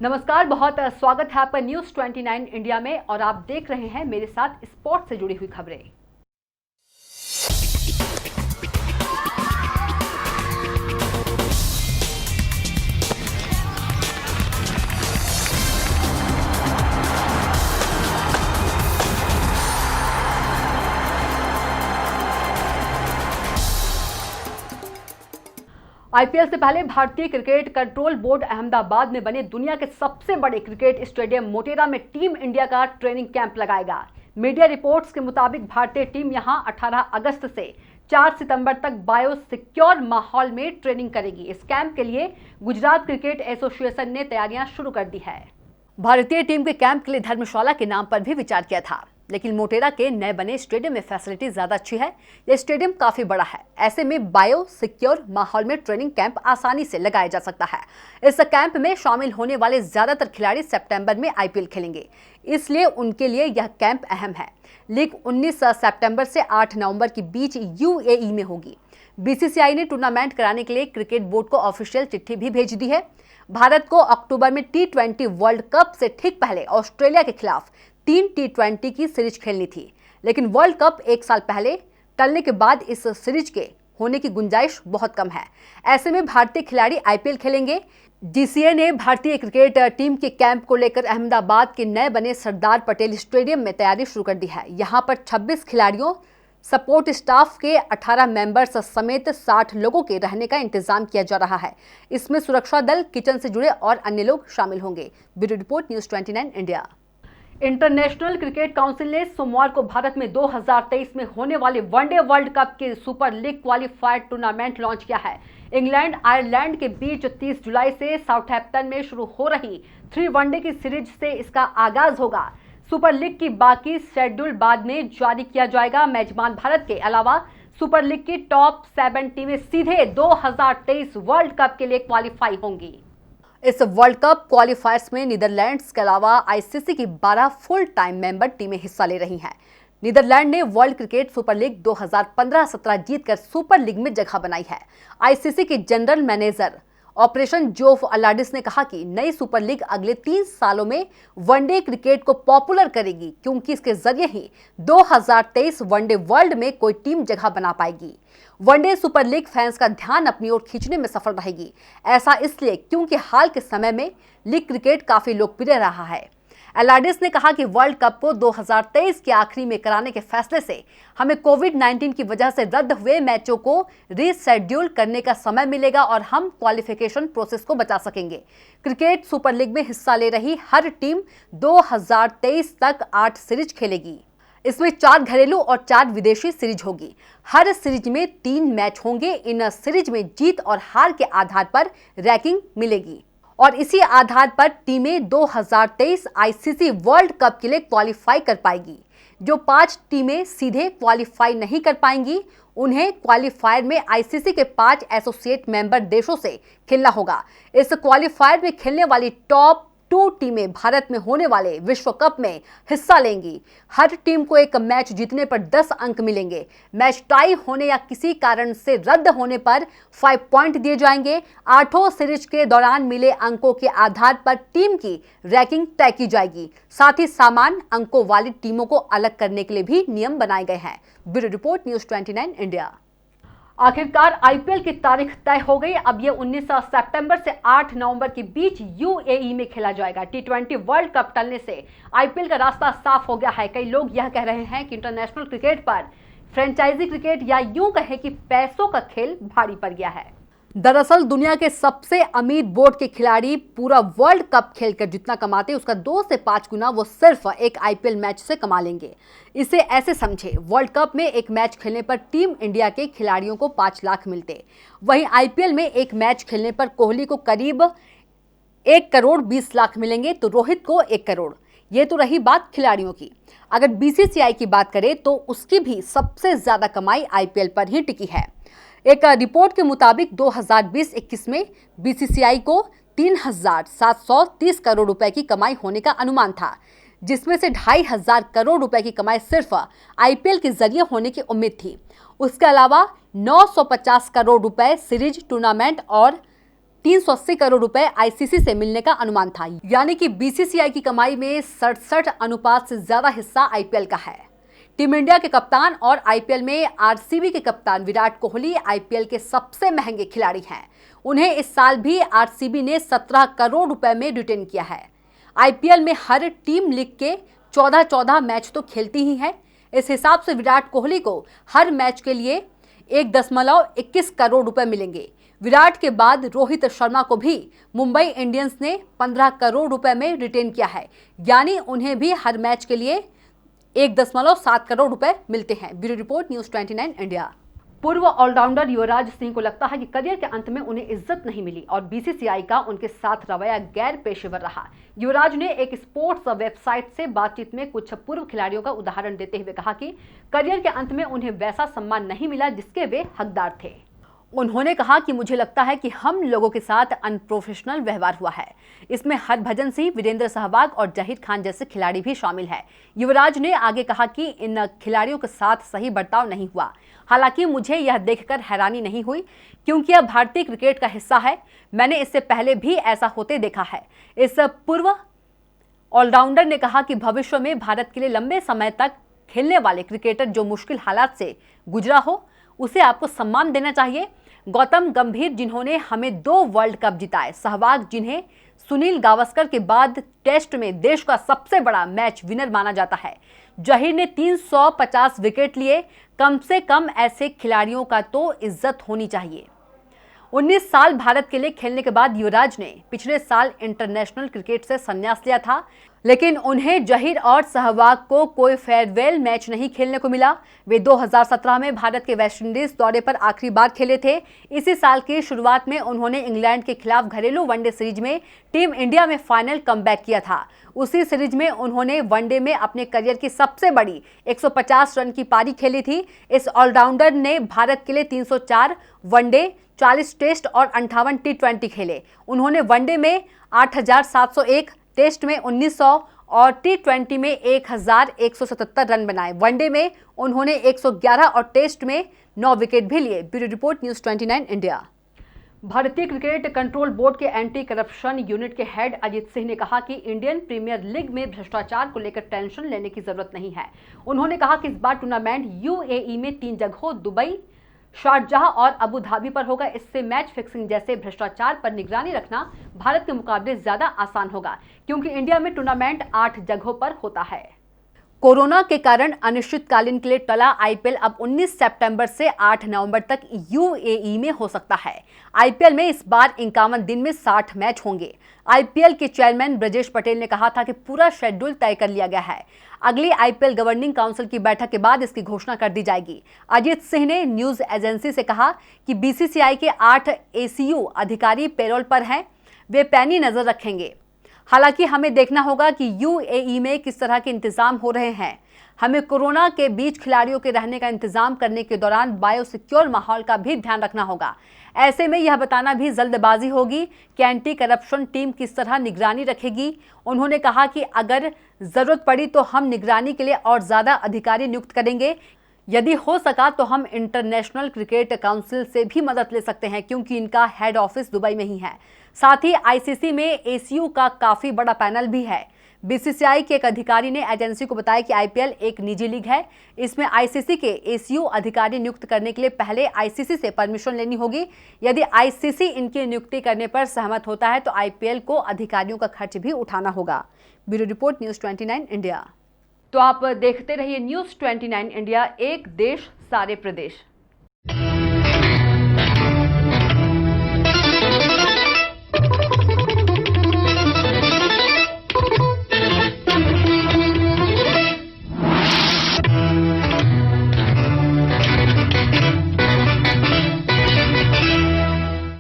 नमस्कार, बहुत स्वागत है आपका न्यूज़ 29 इंडिया में और आप देख रहे हैं मेरे साथ स्पोर्ट्स से जुड़ी हुई खबरें। आईपीएल से पहले भारतीय क्रिकेट कंट्रोल बोर्ड अहमदाबाद में बने दुनिया के सबसे बड़े क्रिकेट स्टेडियम मोटेरा में टीम इंडिया का ट्रेनिंग कैंप लगाएगा। मीडिया रिपोर्ट्स के मुताबिक भारतीय टीम यहां 18 अगस्त से 4 सितंबर तक बायो सिक्योर माहौल में ट्रेनिंग करेगी। इस कैंप के लिए गुजरात क्रिकेट एसोसिएशन ने तैयारियां शुरू कर दी है। भारतीय टीम के कैंप के लिए धर्मशाला के नाम पर भी विचार किया था, लेकिन मोटेरा के नए बने स्टेडियम में फैसिलिटी ज्यादा अच्छी है। यह स्टेडियम काफी बड़ा है, ऐसे में बायो सिक्योर माहौल में ट्रेनिंग कैंप आसानी से लगाया जा सकता है। इस कैंप में शामिल होने वाले ज्यादातर खिलाड़ी सितंबर में आईपीएल खेलेंगे, इसलिए उनके लिए यह कैंप अहम है। लीग 19 सितंबर से 8 नवंबर के बीच यूएई में होगी। बीसीसीआई ने टूर्नामेंट कराने के लिए क्रिकेट बोर्ड को ऑफिशियल चिट्ठी भी भेज दी है। भारत को अक्टूबर में T20 वर्ल्ड कप से ठीक पहले ऑस्ट्रेलिया के खिलाफ 3 T20 की सीरीज खेलनी थी, लेकिन वर्ल्ड कप एक साल पहले टलने के बाद इस सीरीज के होने की गुंजाइश बहुत कम है। ऐसे में भारतीय खिलाड़ी आईपीएल खेलेंगे। जीसीए ने भारतीय क्रिकेट टीम के कैंप को लेकर अहमदाबाद के नए बने सरदार पटेल स्टेडियम में तैयारी शुरू कर दी है। यहाँ पर 26 खिलाड़ियों, सपोर्ट स्टाफ के 18 मेंबर्स समेत 60 लोगों के रहने का इंतजाम किया जा रहा है। इसमें सुरक्षा दल, किचन से जुड़े और अन्य लोग शामिल होंगे। Bureau report, news 29 India. International cricket council ने सोमवार को भारत में 2023 में होने वाले वनडे वर्ल्ड कप के super league qualifier tournament launch किया है। इंग्लैंड आयरलैंड के बीच 30 जुलाई से साउथहैम्पटन में शुरू हो रही 3 वनडे की सीरीज से इसका आगाज होगा। सुपर लीग की बाकी शेड्यूल बाद में जारी किया जाएगा। मेजबान भारत के अलावा सुपर लीग की टॉप 7 टीमें सीधे 2023 वर्ल्ड कप के लिए क्वालिफाई होंगी। इस वर्ल्ड कप क्वालिफायर्स में नीदरलैंड्स के अलावा आईसीसी की 12 फुल टाइम मेंबर टीमें हिस्सा ले रही हैं। नीदरलैंड ने वर्ल्ड क्रिकेट सुपर लीग 2015-17 जीतकर सुपर लीग में जगह बनाई है। आईसीसी के जनरल मैनेजर ऑपरेशन जोफ अलाडिस ने कहा कि नई सुपर लीग अगले 3 सालों में वनडे क्रिकेट को पॉपुलर करेगी, क्योंकि इसके जरिए ही 2023 वनडे वर्ल्ड में कोई टीम जगह बना पाएगी। वनडे सुपर लीग फैंस का ध्यान अपनी ओर खींचने में सफल रहेगी। ऐसा इसलिए क्योंकि हाल के समय में लीग क्रिकेट काफी लोकप्रिय रहा है। अलाडिस ने कहा कि वर्ल्ड कप को 2023 के आखिरी में कराने के फैसले से हमें कोविड-19 की वजह से रद्द हुए मैचों को रीशेड्यूल करने का समय मिलेगा और हम क्वालिफिकेशन प्रोसेस को बचा सकेंगे। क्रिकेट सुपर लीग में हिस्सा ले रही हर टीम 2023 तक 8 सीरीज खेलेगी। इसमें 4 घरेलू और 4 विदेशी सीरीज होगी। हर सीरीज में 3 मैच होंगे। इन सीरीज में जीत और हार के आधार पर रैंकिंग मिलेगी और इसी आधार पर टीमें 2023 आईसीसी वर्ल्ड कप के लिए क्वालिफाई कर पाएगी। जो 5 टीमें सीधे क्वालिफाई नहीं कर पाएंगी, उन्हें क्वालिफायर में आईसीसी के 5 एसोसिएट मेंबर देशों से खेलना होगा। इस क्वालिफायर में खेलने वाली टॉप 2 टीमें भारत में होने वाले विश्व कप में हिस्सा लेंगी। हर टीम को एक मैच जीतने पर 10 अंक मिलेंगे। मैच टाई होने या किसी कारण से रद्द होने पर 5 पॉइंट दिए जाएंगे। 8 सीरीज के दौरान मिले अंकों के आधार पर टीम की रैंकिंग तय की जाएगी। साथ ही समान अंकों वाली टीमों को अलग करने के लिए भी नियम बनाए गए हैं। Bureau report, news 29 India. आखिरकार आईपीएल की तारीख तय हो गई। अब ये 19 सितंबर से 8 नवंबर के बीच यूएई में खेला जाएगा। T20 वर्ल्ड कप टलने से आईपीएल का रास्ता साफ हो गया है। कई लोग यह कह रहे हैं कि इंटरनेशनल क्रिकेट पर फ्रेंचाइजी क्रिकेट या यूं कहें कि पैसों का खेल भारी पड़ गया है। दरअसल दुनिया के सबसे अमीर बोर्ड के खिलाड़ी पूरा वर्ल्ड कप खेलकर जितना कमाते हैं, उसका 2 से 5 गुना वो सिर्फ एक आईपीएल मैच से कमा लेंगे। इसे ऐसे समझे, वर्ल्ड कप में एक मैच खेलने पर टीम इंडिया के खिलाड़ियों को 5 लाख मिलते। वहीं आईपीएल में एक मैच खेलने पर कोहली को करीब 1 करोड़ 20 लाख मिलेंगे, तो रोहित को 1 करोड़। ये तो रही बात खिलाड़ियों की। अगर बीसीसीआई की बात करें तो उसकी भी सबसे ज्यादा कमाई आईपीएल पर ही टिकी है। एक रिपोर्ट के मुताबिक 2020-21 में बीसीसीआई को 3,730 करोड़ रुपए की कमाई होने का अनुमान था, जिसमें से 2,500 करोड़ रुपए की कमाई सिर्फ आईपीएल के जरिए होने की उम्मीद थी। उसके अलावा 950 करोड़ रुपए सीरीज, टूर्नामेंट और 380 करोड़ रुपए आईसीसी से मिलने का अनुमान था, यानी कि बीसीसीआई की कमाई में 67 अनुपात से ज्यादा हिस्सा आईपीएल का है। टीम इंडिया के कप्तान और आईपीएल में आरसीबी के कप्तान विराट कोहली आईपीएल के सबसे महंगे खिलाड़ी हैं। उन्हें इस साल भी आरसीबी ने 17 करोड़ रुपए में रिटेन किया है। आईपीएल में हर टीम लीग के 14-14 मैच तो खेलती ही है। इस हिसाब से विराट कोहली को हर मैच के लिए 1.21 करोड़ रुपए मिलेंगे। विराट के बाद रोहित शर्मा को भी मुंबई इंडियंस ने 15 करोड़ रुपए में रिटेन किया है, यानी उन्हें भी हर मैच के लिए 1.7 करोड़ रुपए मिलते हैं। Bureau report, news 29 India. पूर्व ऑलराउंडर युवराज सिंह को लगता है कि करियर के अंत में उन्हें इज्जत नहीं मिली और बीसीसीआई का उनके साथ रवैया गैर पेशेवर रहा। युवराज ने एक स्पोर्ट्स वेबसाइट से बातचीत में कुछ पूर्व खिलाड़ियों का उदाहरण देते हुए कहा कि करियर के अंत में उन्हें वैसा सम्मान नहीं मिला जिसके वे हकदार थे। उन्होंने कहा कि मुझे लगता है कि हम लोगों के साथ अनप्रोफेशनल व्यवहार हुआ है। इसमें हरभजन सिंह, वीरेंद्र सहवाग और जहीर खान जैसे खिलाड़ी भी शामिल है। युवराज ने आगे कहा कि इन खिलाड़ियों के साथ सही बर्ताव नहीं हुआ। हालांकि मुझे यह देखकर हैरानी नहीं हुई क्योंकि यह भारतीय क्रिकेट का हिस्सा है। मैंने इससे पहले भी ऐसा होते देखा है। इस पूर्व ऑलराउंडर ने कहा कि भविष्य में भारत के लिए लंबे समय तक खेलने वाले क्रिकेटर जो मुश्किल हालात से गुजरा हो उसे आपको सम्मान देना चाहिए। गौतम गंभीर जिन्होंने हमें 2 वर्ल्ड कप जिताए, सहवाग जिन्हें सुनील गावस्कर के बाद टेस्ट में देश का सबसे बड़ा मैच विनर माना जाता है, जहीर ने 350 विकेट लिए। कम से कम ऐसे खिलाड़ियों का तो इज्जत होनी चाहिए। 19 साल भारत के लिए खेलने के बाद युवराज ने पिछले साल इंटरनेशनल क्रिकेट से संन्यास लिया था, लेकिन उन्हें जहीर और सहवाग को कोई फेयरवेल मैच नहीं खेलने को मिला। वे 2017 में भारत के वेस्टइंडीज दौरे पर आखिरी बार खेले थे। इसी साल की शुरुआत में उन्होंने इंग्लैंड के खिलाफ घरेलू वनडे सीरीज में टीम इंडिया में फाइनल कमबैक किया था। उसी सीरीज में उन्होंने वनडे में अपने करियर की सबसे बड़ी 150 रन की पारी खेली थी। इस ऑलराउंडर ने भारत के लिए 304 वनडे, 40 टेस्ट और 58 टी20 खेले। उन्होंने वनडे में 8,701, टेस्ट में 1900 और टी20 में 1,177 रन बनाए। वनडे में उन्होंने 111 और टेस्ट में 9 विकेट भी लिए। Bureau report, news 29 India. भारतीय क्रिकेट कंट्रोल बोर्ड के एंटी करप्शन यूनिट के हेड अजीत सिंह ने कहा कि इंडियन प्रीमियर लीग में भ्रष्टाचार को लेकर टेंशन लेने की जरूरत नहीं है। उन्होंने कहा कि इस बार टूर्नामेंट यूएई में 3 जगहों दुबई, शारजाह और अबू धाबी पर होगा। इससे मैच फिक्सिंग जैसे भ्रष्टाचार पर निगरानी रखना भारत के मुकाबले ज्यादा आसान होगा, क्योंकि इंडिया में टूर्नामेंट 8 जगहों पर होता है। कोरोना के कारण अनिश्चितकालीन के लिए टला आईपीएल अब 19 सितंबर से 8 नवंबर तक यूएई में हो सकता है। आईपीएल में इस बार 51 दिन में 60 मैच होंगे। आईपीएल के चेयरमैन ब्रजेश पटेल ने कहा था कि पूरा शेड्यूल तय कर लिया गया है। अगली आईपीएल गवर्निंग काउंसिल की बैठक के बाद इसकी घोषणा कर दी जाएगी। अजीत सिंह ने न्यूज एजेंसी से कहा कि बीसीसीआई के 8 एसीयू अधिकारी पेरोल पर हैं, वे पैनी नजर रखेंगे। हालांकि हमें देखना होगा कि यूएई में किस तरह के इंतजाम हो रहे हैं। हमें कोरोना के बीच खिलाड़ियों के रहने का इंतजाम करने के दौरान बायोसिक्योर माहौल का भी ध्यान रखना होगा। ऐसे में यह बताना भी जल्दबाजी होगी कि एंटी करप्शन टीम किस तरह निगरानी रखेगी। उन्होंने कहा कि अगर जरूरत पड़ी तो हम निगरानी के लिए और ज्यादा अधिकारी नियुक्त करेंगे। यदि हो सका तो हम इंटरनेशनल क्रिकेट काउंसिल से भी मदद ले सकते हैं, क्योंकि इनका हेड ऑफिस दुबई में ही है। साथ ही आईसीसी में एसीयू का काफी बड़ा पैनल भी है। बीसीसीआई के एक अधिकारी ने एजेंसी को बताया कि आईपीएल एक निजी लीग है। इसमें आईसीसी के एसीयू अधिकारी नियुक्त करने के लिए पहले आईसीसी से परमिशन लेनी होगी। यदि आईसीसी इनकी नियुक्ति करने पर सहमत होता है तो आईपीएल को अधिकारियों का खर्च भी उठाना होगा। Bureau report, news 29 India. तो आप देखते रहिए न्यूज़ 29 इंडिया, एक देश सारे प्रदेश।